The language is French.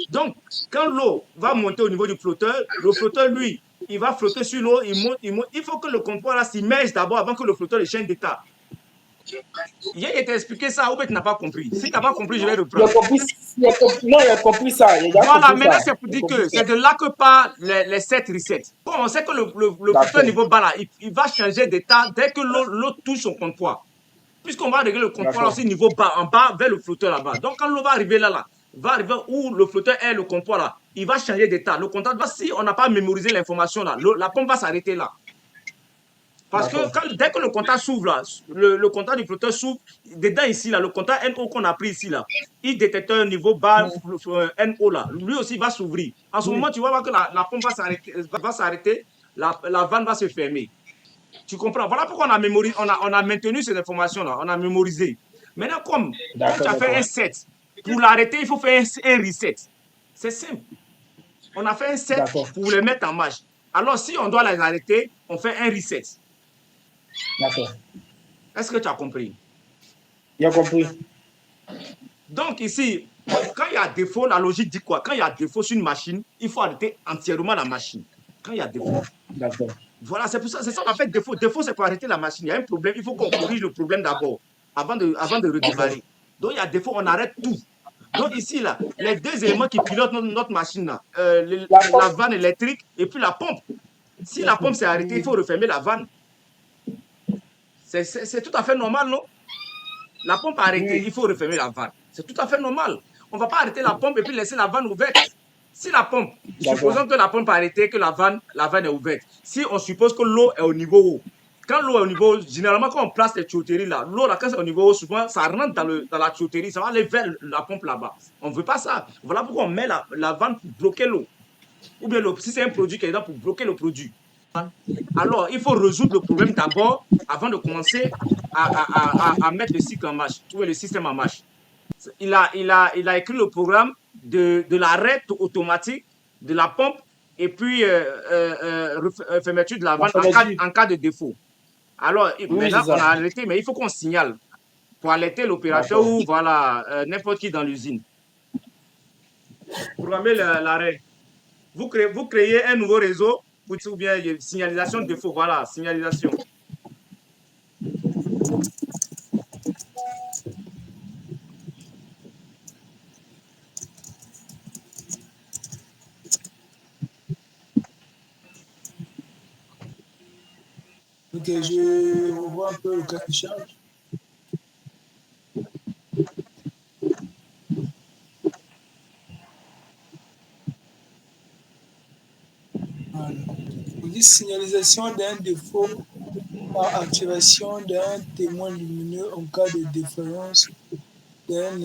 Donc, quand l'eau va monter au niveau du flotteur, le flotteur, lui, il va flotter sur l'eau, il monte, il monte. Il faut que le comptoir là s'immerge d'abord avant que le flotteur change d'état. Hier, il t'a expliqué ça, ou bien tu n'as pas compris. Si tu n'as pas compris, je vais Il a reprendre. compris, non, il a compris ça. Il a Voilà, compris maintenant, ça. c'est pour Il a dire compris que ça. c'est de là que part les 7 resets. Bon, on sait que le flotteur D'accord. niveau bas là, il va changer d'état dès que l'eau touche son comptoir. Puisqu'on va régler le comptoir D'accord. aussi niveau bas, en bas vers le flotteur là-bas. Donc, quand l'eau va arriver là, va arriver où le flotteur est, le comptoir là, il va changer d'état. Le comptoir, si on n'a pas mémorisé l'information là, la pompe va s'arrêter là. Parce que D'accord. dès que le contact s'ouvre, là, le contact du flotteur s'ouvre, dedans ici, là, le contact NO qu'on a pris ici, là, il détecte un niveau bas NO, là, lui aussi va s'ouvrir. En ce Oui. moment, tu vas voir que la pompe va s'arrêter, la vanne va se fermer. Tu comprends? Voilà pourquoi on a, mémorisé, on a maintenu ces informations-là, on a mémorisé. Maintenant, comme tu D'accord, as fait d'accord. un set, pour l'arrêter, il faut faire un reset. C'est simple. On a fait un set D'accord. pour les mettre en marche. Alors, si on doit les arrêter, on fait un reset. D'accord. Est-ce que tu as compris? Il a compris. Donc ici, quand il y a défaut, la logique dit quoi? Quand il y a défaut sur une machine, il faut arrêter entièrement la machine. Quand il y a défaut. D'accord. Voilà, c'est ça qu'on appelle défaut. Défaut, c'est pour arrêter la machine. Il y a un problème, il faut qu'on corrige le problème d'abord, avant de D'accord. redémarrer. Donc il y a défaut, on arrête tout. Donc ici, là, les deux éléments qui pilotent notre machine, là, La la pompe. vanne électrique et puis la pompe. Si la pompe s'est arrêtée, il faut refermer la vanne. C'est tout à fait normal, non? La pompe a arrêté, il Oui. faut refermer la vanne. C'est tout à fait normal. On ne va pas arrêter la pompe et puis laisser la vanne ouverte. Si la pompe, D'accord. supposons que la pompe a arrêté, que la vanne est ouverte. Si on suppose que l'eau est au niveau haut, quand l'eau est au niveau haut, généralement quand on place les tuyauteries là, l'eau là, quand c'est au niveau haut, souvent ça rentre dans la tuyauterie, ça va aller vers la pompe là-bas. On ne veut pas ça. Voilà pourquoi on met la vanne pour bloquer l'eau. Ou bien si c'est un produit qui est là pour bloquer le produit. Alors, il faut résoudre le problème d'abord avant de commencer à mettre le cycle en marche, trouver le système en marche. Il a écrit le programme de l'arrêt automatique de la pompe et puis fermeture de la La vanne fermeture. en cas de défaut. Alors, Oui, c'est maintenant, ça. on a arrêté, mais il faut qu'on signale pour alerter l'opérateur D'accord. ou voilà, n'importe qui dans l'usine. Programmer l'arrêt. Vous créez un nouveau réseau ou bien signalisation de défaut. Voilà, signalisation. Ok, je revois un peu le cas de charge. Voilà. On dit signalisation d'un défaut par activation d'un témoin lumineux en cas de défaillance d'un